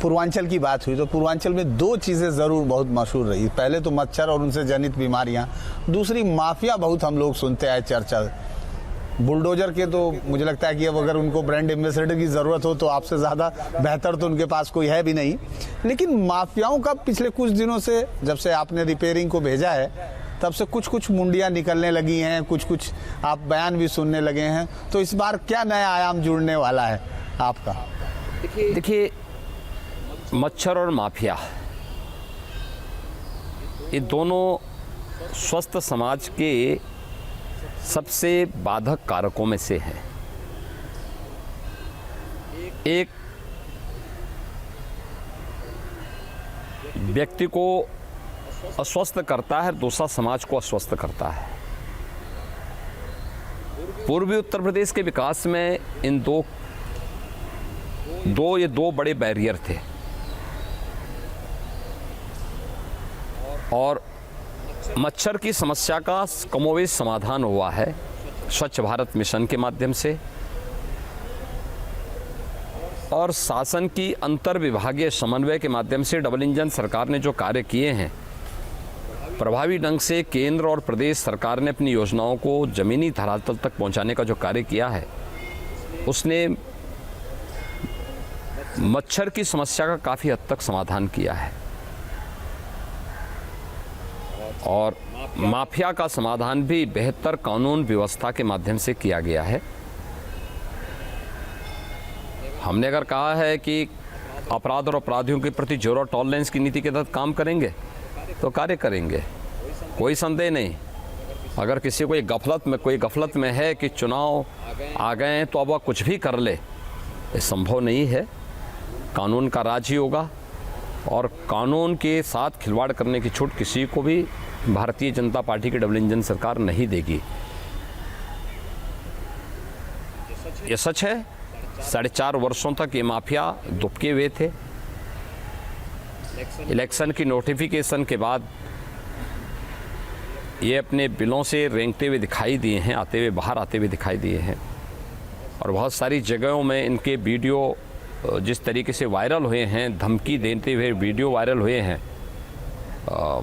पूर्वांचल की बात हुई तो पूर्वांचल में दो चीज़ें ज़रूर बहुत मशहूर रही। पहले तो मच्छर और उनसे जनित बीमारियां, दूसरी माफिया बहुत हम लोग सुनते आए चर्चा। बुलडोजर के तो मुझे लगता है कि अब अगर उनको ब्रांड एम्बेसडर की ज़रूरत हो तो आपसे ज़्यादा बेहतर तो उनके पास कोई है भी नहीं। लेकिन माफियाओं का पिछले कुछ दिनों से, जब से आपने रिपेयरिंग को भेजा है, तब से कुछ कुछ मुंडियाँ निकलने लगी हैं, कुछ कुछ आप बयान भी सुनने लगे हैं। तो इस बार क्या नया आयाम जुड़ने वाला है आपका? देखिए, मच्छर और माफिया ये दोनों स्वस्थ समाज के सबसे बाधक कारकों में से हैं। एक व्यक्ति को अस्वस्थ करता है, दूसरा समाज को अस्वस्थ करता है। पूर्वी उत्तर प्रदेश के विकास में इन दो बड़े बैरियर थे और मच्छर की समस्या का कमोवेश समाधान हुआ है स्वच्छ भारत मिशन के माध्यम से और शासन की अंतर विभागीय समन्वय के माध्यम से डबल इंजन सरकार ने जो कार्य किए हैं, प्रभावी ढंग से केंद्र और प्रदेश सरकार ने अपनी योजनाओं को जमीनी धरातल तक पहुंचाने का जो कार्य किया है, उसने मच्छर की समस्या का काफ़ी हद तक समाधान किया है और माफिया का समाधान भी बेहतर कानून व्यवस्था के माध्यम से किया गया है। हमने अगर कहा है कि अपराध और अपराधियों के प्रति जीरो टॉलरेंस की नीति के तहत काम करेंगे तो कार्य करेंगे, कोई संदेह नहीं। अगर किसी को कोई गफलत में है कि चुनाव आ गए हैं तो अब वह कुछ भी कर ले, ये संभव नहीं है। कानून का राज ही होगा और कानून के साथ खिलवाड़ करने की छूट किसी को भी भारतीय जनता पार्टी की डबल इंजन सरकार नहीं देगी। ये सच है, 4.5 वर्षों तक ये माफिया दुबके हुए थे। इलेक्शन की नोटिफिकेशन के बाद ये अपने बिलों से रेंगते हुए दिखाई दिए हैं, बाहर आते हुए दिखाई दिए हैं और बहुत सारी जगहों में इनके वीडियो जिस तरीके से वायरल हुए हैं, धमकी देते हुए वीडियो वायरल हुए हैं,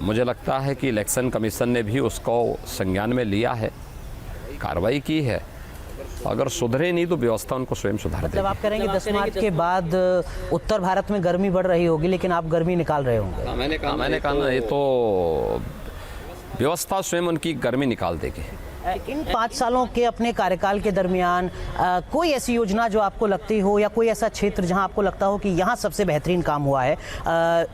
मुझे लगता है कि इलेक्शन कमीशन ने भी उसको संज्ञान में लिया है, कार्रवाई की है। अगर सुधरे नहीं तो व्यवस्था उनको स्वयं सुधार देगी। मतलब आप करेंगे 10 मार्च के बाद उत्तर भारत में गर्मी बढ़ रही होगी, लेकिन आप गर्मी निकाल रहे होंगे। मैंने कहा ना, ये तो व्यवस्था स्वयं उनकी गर्मी निकाल देगी। इन 5 सालों के अपने कार्यकाल के दरमियान कोई ऐसी योजना जो आपको लगती हो या कोई ऐसा क्षेत्र जहां आपको लगता हो कि यहां सबसे बेहतरीन काम हुआ है,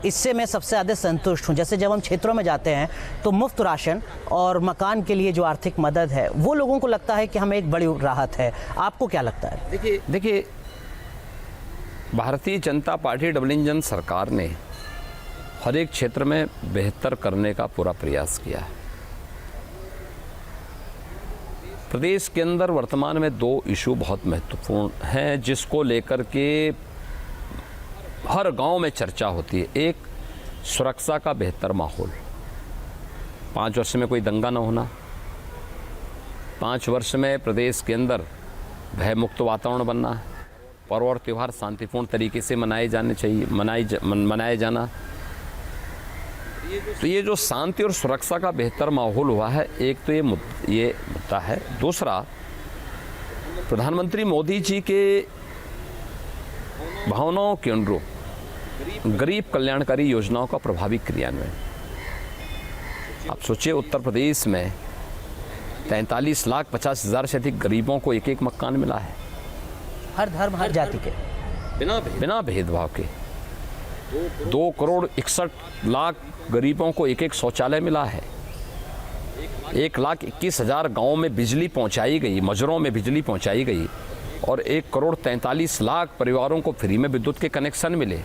इससे मैं सबसे ज़्यादा संतुष्ट हूं? जैसे जब हम क्षेत्रों में जाते हैं तो मुफ्त राशन और मकान के लिए जो आर्थिक मदद है वो लोगों को लगता है कि हमें एक बड़ी राहत है। आपको क्या लगता है? देखिए, Bharatiya Janata party double engine सरकार ने हर एक क्षेत्र में बेहतर करने का पूरा प्रयास किया है। प्रदेश के अंदर वर्तमान में 2 इशू बहुत महत्वपूर्ण हैं जिसको लेकर के हर गांव में चर्चा होती है। एक, सुरक्षा का बेहतर माहौल, 5 वर्ष में कोई दंगा न होना, 5 वर्ष में प्रदेश के अंदर भयमुक्त वातावरण बनना, पर्व और त्यौहार शांतिपूर्ण तरीके से मनाए जाना। तो ये जो शांति और सुरक्षा का बेहतर माहौल हुआ है, एक तो ये मुद्दा है। दूसरा, प्रधानमंत्री मोदी जी के भावनाओं के अनुरूप गरीब कल्याणकारी योजनाओं का प्रभावी क्रियान्वयन। आप सोचिए, उत्तर प्रदेश में 43,50,000 से अधिक गरीबों को एक मकान मिला है, हर धर्म हर जाति के, बिना भेदभाव के। 2,61,00,000 गरीबों को एक शौचालय मिला है। 1,21,000 गाँव में बिजली पहुंचाई गई, मजरों में बिजली पहुंचाई गई और 1,43,00,000 परिवारों को फ्री में विद्युत के कनेक्शन मिले।